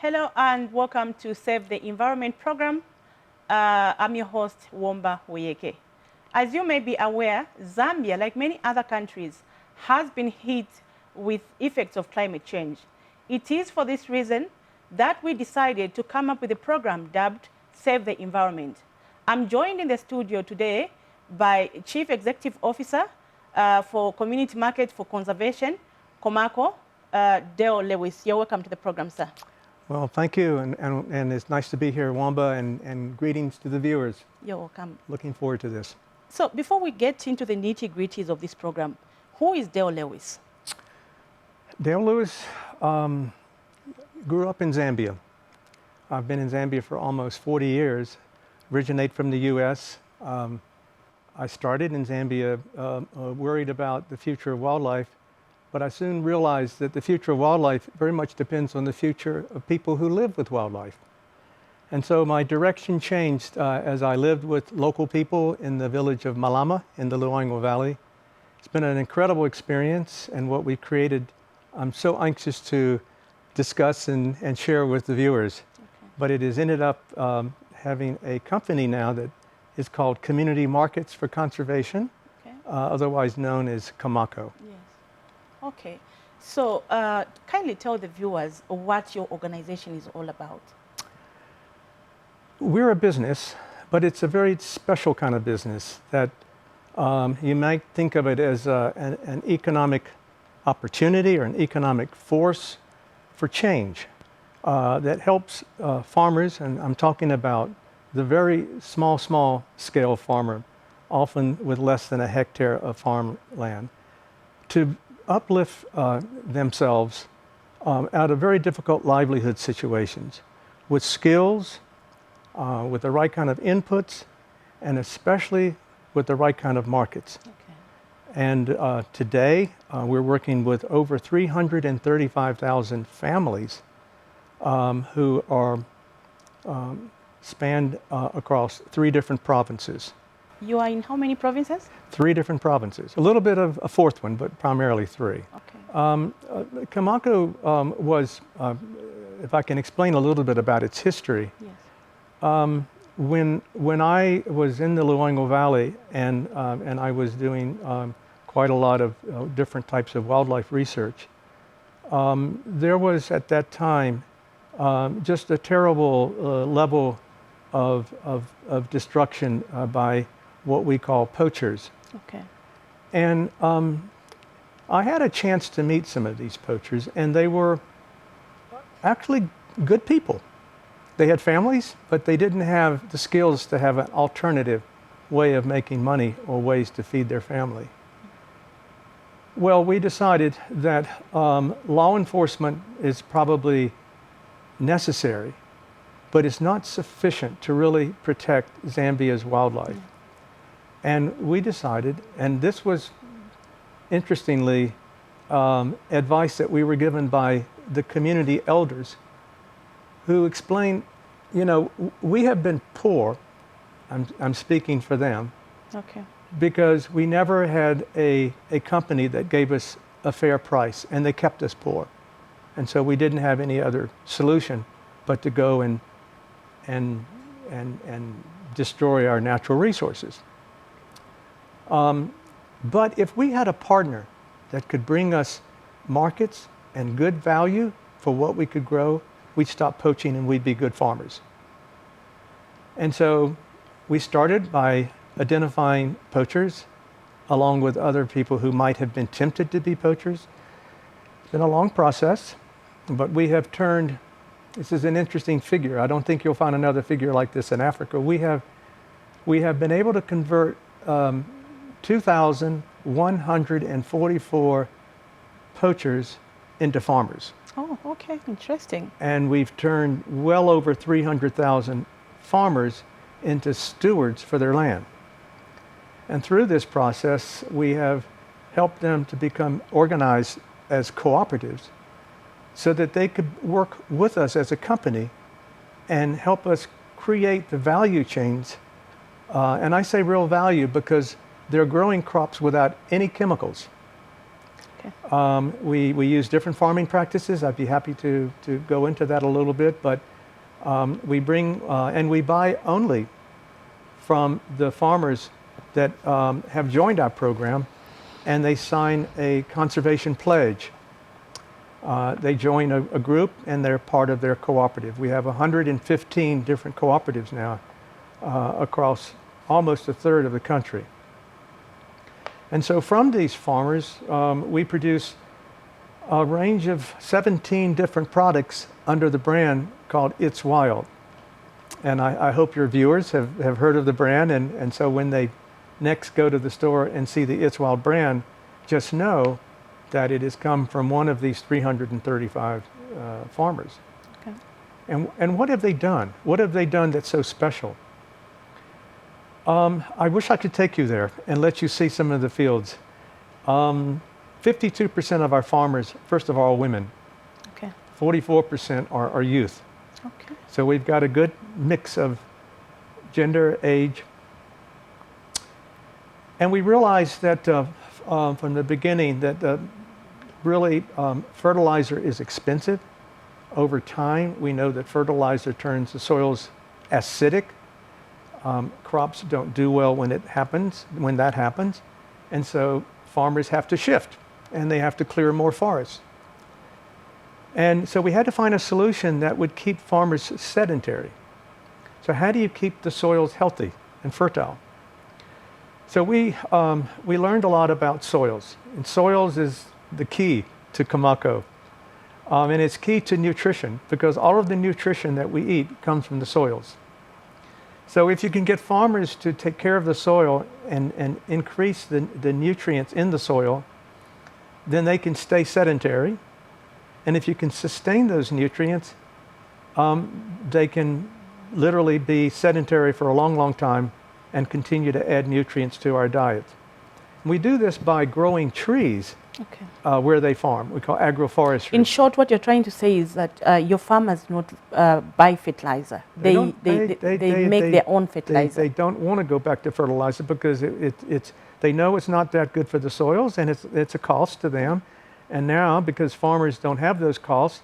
Hello and welcome to Save the Environment program. I'm your host, Womba Woyeke. As you may be aware, Zambia, like many other countries, has been hit with effects of climate change. It is for this reason that we decided to come up with a program dubbed Save the Environment. I'm joined in the studio today by Chief Executive Officer for Community Market for Conservation, Comaco, Dale Lewis. You're welcome to the program, sir. Well, thank you, and it's nice to be here, Wamba, and greetings to the viewers. You're welcome. Looking forward to this. So before we get into the nitty-gritties of this program, who is Dale Lewis? Dale Lewis grew up in Zambia. I've been in Zambia for almost 40 years, originate from the U.S. I started in Zambia worried about the future of wildlife, but I soon realized that the future of wildlife very much depends on the future of people who live with wildlife. And so my direction changed as I lived with local people in the village of Malama in the Luangwa Valley. It's been an incredible experience, and what we've created, I'm so anxious to discuss and share with the viewers. Okay. But it has ended up having a company now that is called Community Markets for Conservation, okay. Otherwise known as Comaco. Yes. Okay. So kindly tell the viewers what your organization is all about. We're a business, but it's a very special kind of business that you might think of it as an economic opportunity or an economic force for change that helps farmers, and I'm talking about the very small scale farmer, often with less than a hectare of farmland, to uplift themselves out of very difficult livelihood situations with skills, with the right kind of inputs, and especially with the right kind of markets. Okay. And today we're working with over 335,000 families who are spanned across 3 different provinces. You are in how many provinces? 3 different provinces. A little bit of a 4th one, but primarily 3. Okay. Comaco was, if I can explain a little bit about its history. Yes. When I was in the Luangwa Valley and I was doing quite a lot of different types of wildlife research, there was at that time just a terrible level of destruction by what we call poachers. Okay. And I had a chance to meet some of these poachers, and they were actually good people. They had families, but they didn't have the skills to have an alternative way of making money or ways to feed their family. Well, we decided that law enforcement is probably necessary, but it's not sufficient to really protect Zambia's wildlife. Yeah. And we decided, and this was, interestingly, advice that we were given by the community elders, who explained, you know, we have been poor, I'm speaking for them, okay, because we never had a company that gave us a fair price, and they kept us poor. And so we didn't have any other solution but to go and destroy our natural resources. But if we had a partner that could bring us markets and good value for what we could grow, we'd stop poaching and we'd be good farmers. And so we started by identifying poachers along with other people who might have been tempted to be poachers. It's been a long process, but we have turned, this is an interesting figure. I don't think you'll find another figure like this in Africa. We have been able to convert 2,144 poachers into farmers. Oh, okay, interesting. And we've turned well over 300,000 farmers into stewards for their land. And through this process, we have helped them to become organized as cooperatives so that they could work with us as a company and help us create the value chains. And I say real value because they're growing crops without any chemicals. Okay. Okay. We use different farming practices. I'd be happy to go into that a little bit, but we bring and we buy only from the farmers that have joined our program, and they sign a conservation pledge. They join a group and they're part of their cooperative. We have 115 different cooperatives now across almost a third of the country. And so from these farmers, we produce a range of 17 different products under the brand called It's Wild. And I hope your viewers have heard of the brand, and so when they next go to the store and see the It's Wild brand, just know that it has come from one of these 335 farmers. Okay. And what have they done? What have they done that's so special? I wish I could take you there and let you see some of the fields. 52% of our farmers, first of all, are women. Okay. 44% are youth. Okay. So we've got a good mix of gender, age. And we realized that from the beginning that really fertilizer is expensive. Over time, we know that fertilizer turns the soils acidic. Crops don't do well when that happens. And so farmers have to shift, and they have to clear more forests. And so we had to find a solution that would keep farmers sedentary. So how do you keep the soils healthy and fertile? So we learned a lot about soils, and soils is the key to Comaco. And it's key to nutrition, because all of the nutrition that we eat comes from the soils. So if you can get farmers to take care of the soil and increase the nutrients in the soil, then they can stay sedentary. And if you can sustain those nutrients, they can literally be sedentary for a long, long time and continue to add nutrients to our diet. We do this by growing trees where they farm. We call agroforestry. In short, what you're trying to say is that your farmers not buy fertilizer. They make their own fertilizer. They don't want to go back to fertilizer because they know it's not that good for the soils, and it's a cost to them. And now, because farmers don't have those costs,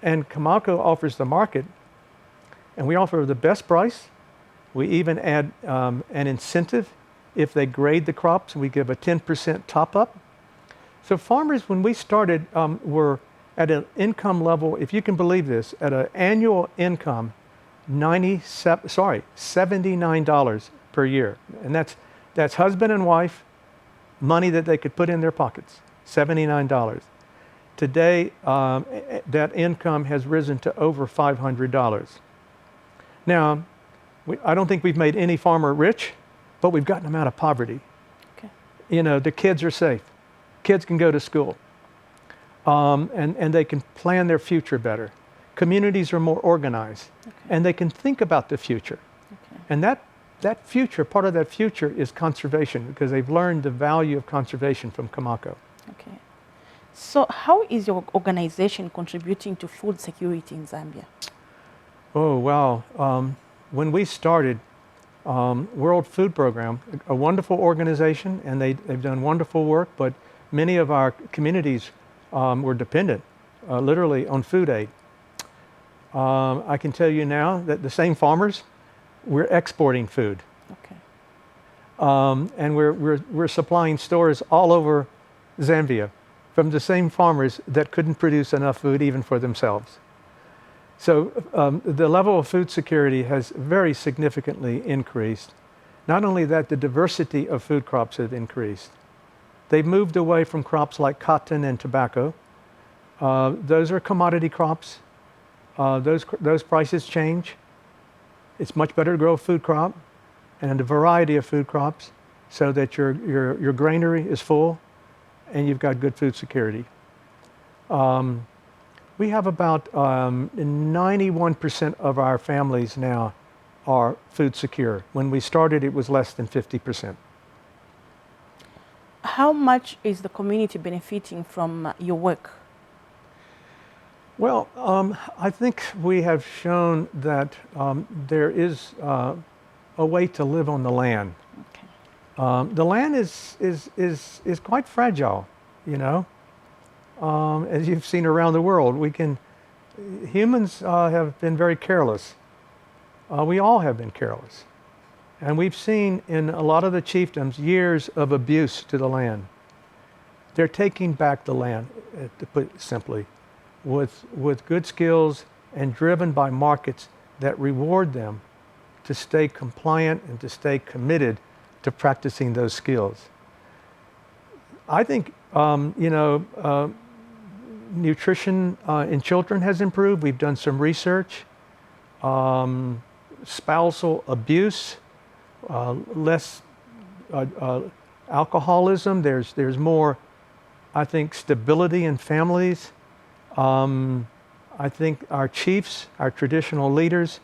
and Comaco offers the market, and we offer the best price. We even add an incentive if they grade the crops. We give a 10% top up. So farmers, when we started, were at an income level, if you can believe this, at an annual income, $79 per year. And that's husband and wife, money that they could put in their pockets, $79. Today, that income has risen to over $500. Now, I don't think we've made any farmer rich, but we've gotten them out of poverty. Okay. You know, the kids are safe. Kids can go to school, and they can plan their future better. Communities are more organized, and they can think about the future. Okay. And that future, part of that future is conservation, because they've learned the value of conservation from Comaco. Okay. So how is your organization contributing to food security in Zambia? Oh, wow. When we started, World Food Program, a wonderful organization, and they've done wonderful work, but many of our communities were dependent, literally, on food aid. I can tell you now that the same farmers, we're exporting food. Okay. And we're supplying stores all over Zambia from the same farmers that couldn't produce enough food even for themselves. So the level of food security has very significantly increased. Not only that, the diversity of food crops have increased. They've moved away from crops like cotton and tobacco. Those are commodity crops. Those prices change. It's much better to grow a food crop and a variety of food crops so that your granary is full and you've got good food security. We have about 91% of our families now are food secure. When we started, it was less than 50%. How much is the community benefiting from your work? Well, I think we have shown that there is a way to live on the land. Okay. The land is quite fragile, you know. as you've seen around the world. Humans have been very careless. We all have been careless. And we've seen in a lot of the chiefdoms years of abuse to the land. They're taking back the land, to put it simply, with good skills and driven by markets that reward them to stay compliant and to stay committed to practicing those skills. I think, nutrition in children has improved. We've done some research. Spousal abuse, less alcoholism. There's more, I think, stability in families. I think our chiefs, our traditional leaders,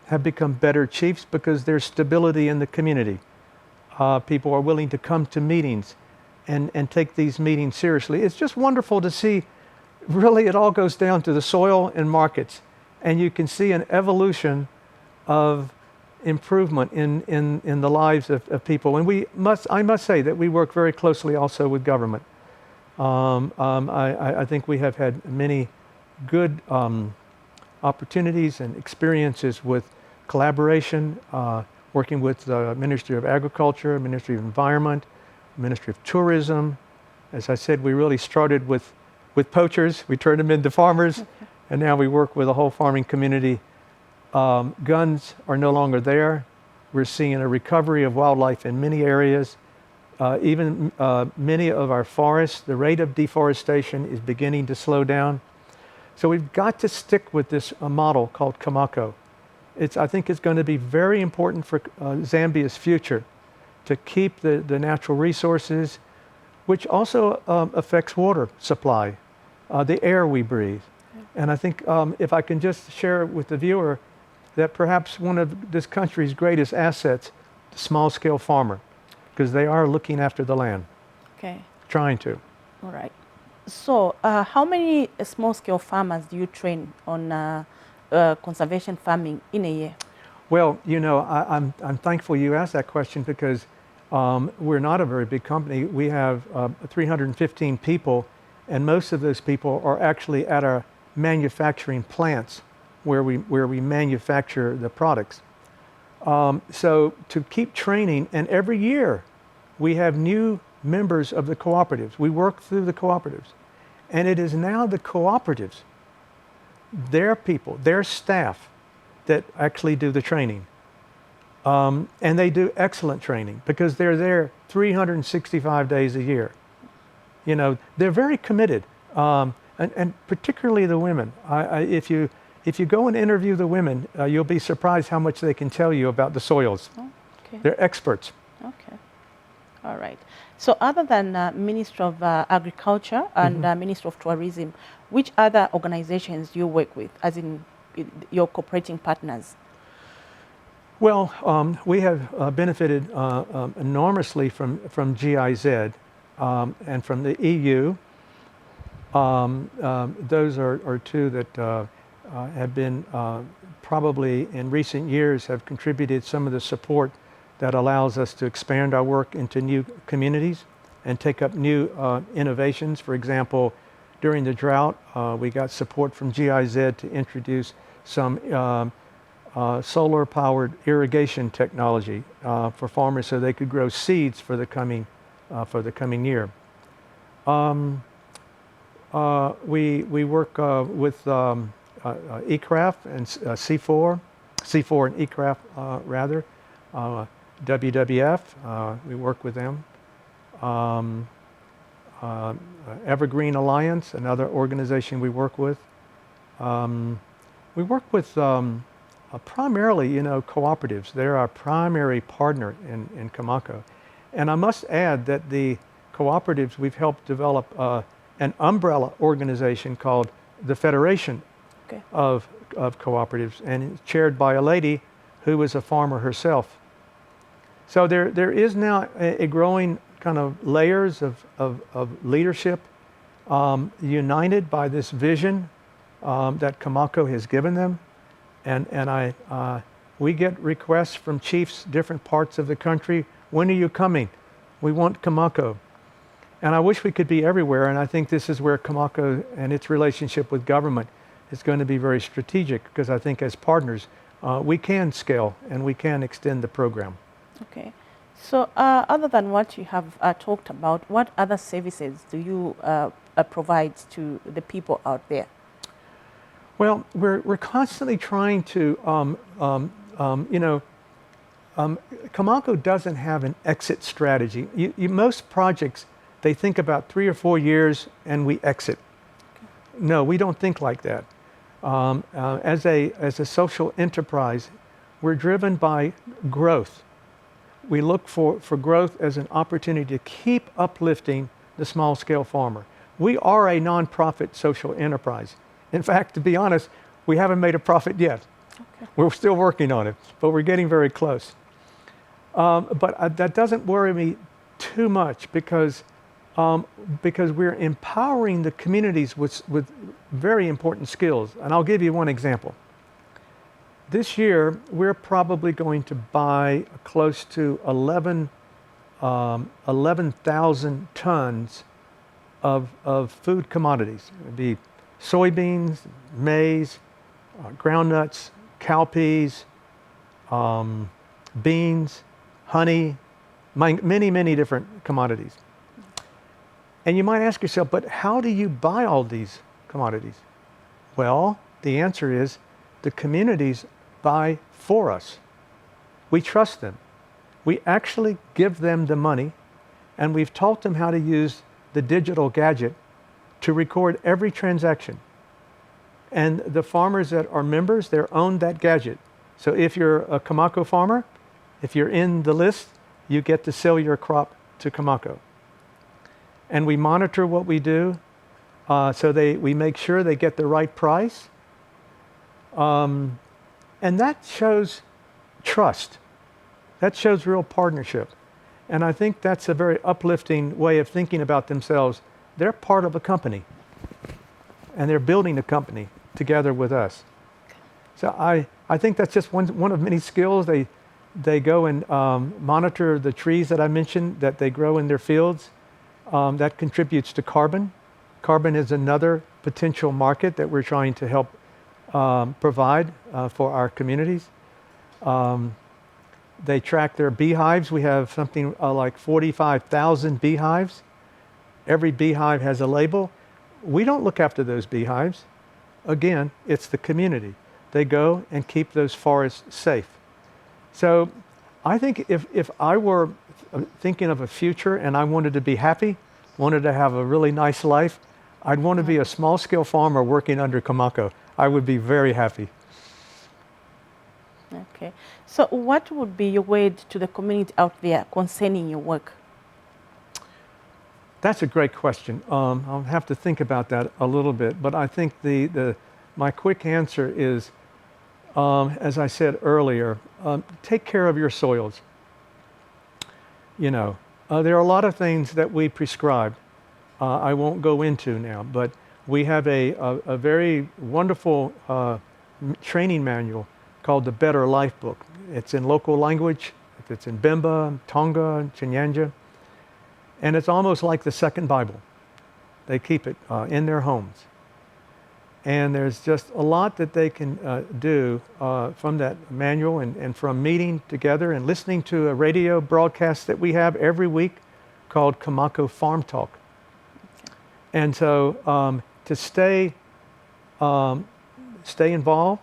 have become better chiefs because there's stability in the community. People are willing to come to meetings and take these meetings seriously. It's just wonderful to see. Really, it all goes down to the soil and markets, and you can see an evolution of improvement in the lives of people. And I must say that we work very closely also with government. I think we have had many good opportunities and experiences with collaboration, working with the Ministry of Agriculture, Ministry of Environment, Ministry of Tourism. As I said, we really started with poachers. We turned them into farmers, okay. And now we work with the whole farming community. Guns are no longer there. We're seeing a recovery of wildlife in many areas. Even many of our forests, the rate of deforestation is beginning to slow down. So we've got to stick with this model called Comaco. I think it's going to be very important for Zambia's future to keep the natural resources, which also affects water supply, the air we breathe. And I think if I can just share with the viewer that perhaps one of this country's greatest assets, the small-scale farmer, because they are looking after the land. Okay. Trying to. All right. So how many small-scale farmers do you train on conservation farming in a year? Well, I'm thankful you asked that question because we're not a very big company. We have 315 people, and most of those people are actually at our manufacturing plants where we manufacture the products. So to keep training, and every year we have new members of the cooperatives. We work through the cooperatives, and it is now the cooperatives, their people, their staff, that actually do the training. And they do excellent training because they're there 365 days a year. They're very committed, and particularly the women. If you go and interview the women, you'll be surprised how much they can tell you about the soils. Oh, okay. They're experts. Okay. All right. So other than Ministry of Agriculture and Ministry of Tourism, which other organizations do you work with, as in your cooperating partners? Well, we have benefited enormously from GIZ and from the EU. Those are two that have been probably in recent years have contributed some of the support that allows us to expand our work into new communities and take up new innovations. For example, during the drought, we got support from GIZ to introduce some solar-powered irrigation technology for farmers so they could grow seeds for the coming year. We work with ECRAF and C4 and ECRAF rather, WWF, we work with them. Evergreen Alliance, another organization we work with. We work with primarily, cooperatives. They're our primary partner in Comaco. And I must add that the cooperatives, we've helped develop an umbrella organization called the Federation of Cooperatives, and it's chaired by a lady who was a farmer herself. So there is now a growing kind of layers of leadership united by this vision that Comaco has given them. And we get requests from chiefs different parts of the country. When are you coming? We want Comaco. And I wish we could be everywhere, and I think this is where Comaco and its relationship with government is going to be very strategic, because I think as partners, we can scale and we can extend the program. Okay. So other than what you have talked about, what other services do you provide to the people out there? Well, we're constantly trying to, Comaco doesn't have an exit strategy. Most projects, they think about 3 or 4 years and we exit. Okay. No, we don't think like that. As a social enterprise, we're driven by growth. We look for growth as an opportunity to keep uplifting the small-scale farmer. We are a nonprofit social enterprise. In fact, to be honest, we haven't made a profit yet. Okay. We're still working on it, but we're getting very close. But that doesn't worry me too much, because we're empowering the communities with very important skills. And I'll give you one example. This year, we're probably going to buy close to 11,000 tons of food commodities. It would be soybeans, maize, groundnuts, cowpeas, beans, honey, many, many different commodities. And you might ask yourself, but how do you buy all these commodities? Well, the answer is the communities buy for us. We trust them. We actually give them the money, and we've taught them how to use the digital gadget to record every transaction. And the farmers that are members, they're own that gadget. So if you're a Comaco farmer, if you're in the list, you get to sell your crop to Comaco. And we monitor what we do, so we make sure they get the right price. And that shows trust. That shows real partnership. And I think that's a very uplifting way of thinking about themselves. They're part of a company, and they're building a company together with us. So I think that's just one of many skills. They go and monitor the trees that I mentioned that they grow in their fields. That contributes to carbon. Carbon is another potential market that we're trying to help provide for our communities. They track their beehives. We have something like 45,000 beehives. Every beehive has a label. We don't look after those beehives. Again, it's the community. They go and keep those forests safe. So I think if I were thinking of a future and I wanted to be happy, wanted to have a really nice life, I'd want to be a small-scale farmer working under Comaco. I would be very happy. Okay. So what would be your word to the community out there concerning your work? That's a great question. I'll have to think about that a little bit, but I think my quick answer is, as I said earlier, take care of your soils. There are a lot of things that we prescribe. I won't go into now, but we have a very wonderful training manual called the Better Life Book. It's in local language. It's in Bemba, Tonga, Chinyanja. And it's almost like the second Bible. They keep it in their homes. And there's just a lot that they can do from that manual and from meeting together and listening to a radio broadcast that we have every week called Comaco Farm Talk. Okay. And so to stay involved,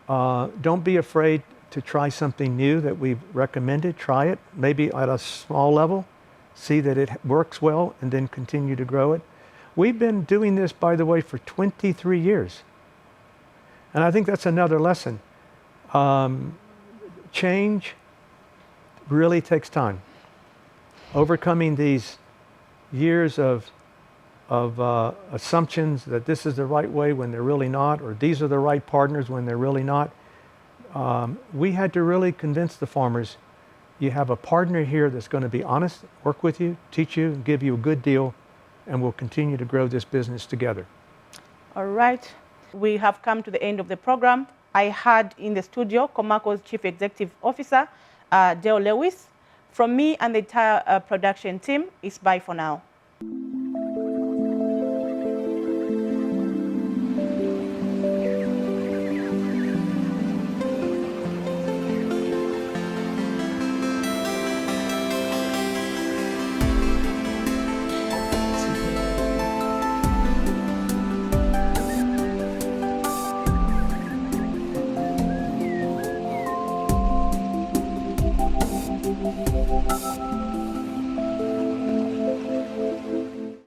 don't be afraid to try something new that we've recommended. Try it, maybe at a small level. See that it works well, and then continue to grow it. We've been doing this, by the way, for 23 years. And I think that's another lesson. Change really takes time. Overcoming these years of assumptions that this is the right way when they're really not, or these are the right partners when they're really not. We had to really convince the farmers, you have a partner here that's going to be honest, work with you, teach you, give you a good deal, and we'll continue to grow this business together. All right. We have come to the end of the program. I had in the studio Comaco's Chief Executive Officer, Dale Lewis. From me and the entire production team, it's bye for now.